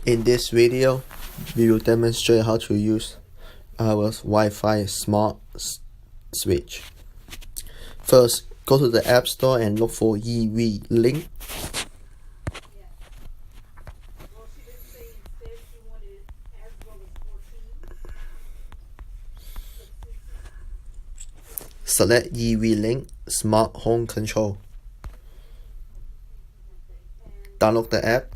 In this video, we will demonstrate how to use our Wi-Fi smart switch. First, go to the App Store and look for EWeLink. Select EWeLink Smart Home Control. Download the app.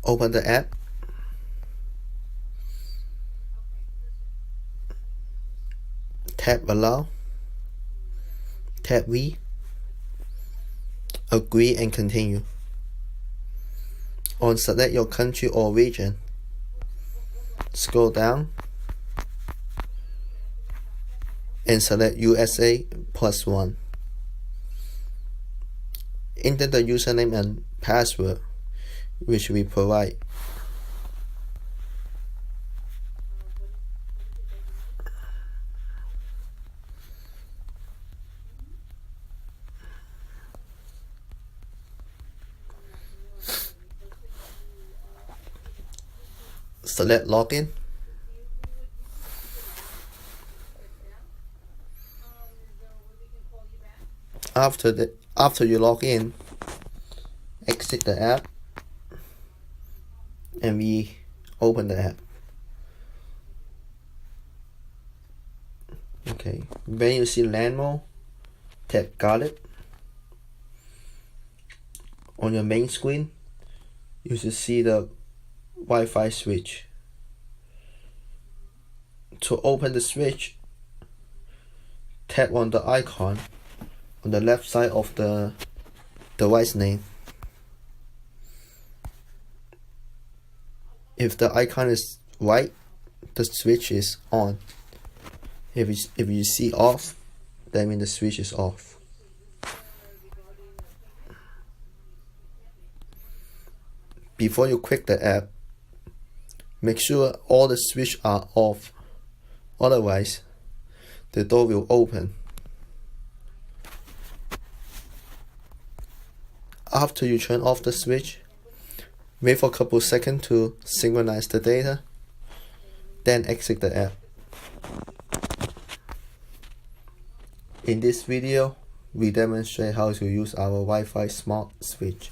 Open the app. Tap Allow. Tap We. Agree and continue. Select your country or region. Scroll down and select USA +1. Enter the username and password which we provide. Select Login. After you log in, exit the app and we open the app. Okay, when you see LAN mode, tap Got It. On your main screen, you should see the Wi-Fi switch. To open the switch, tap on the icon on the left side of the device name. If the icon is white, the switch is on. If you see off, that means the switch is off. Before you quit the app, make sure all the switches are off, otherwise the door will open. After you turn off the switch, wait for a couple seconds to synchronize the data, then exit the app. In this video, we demonstrate how to use our Wi-Fi smart switch.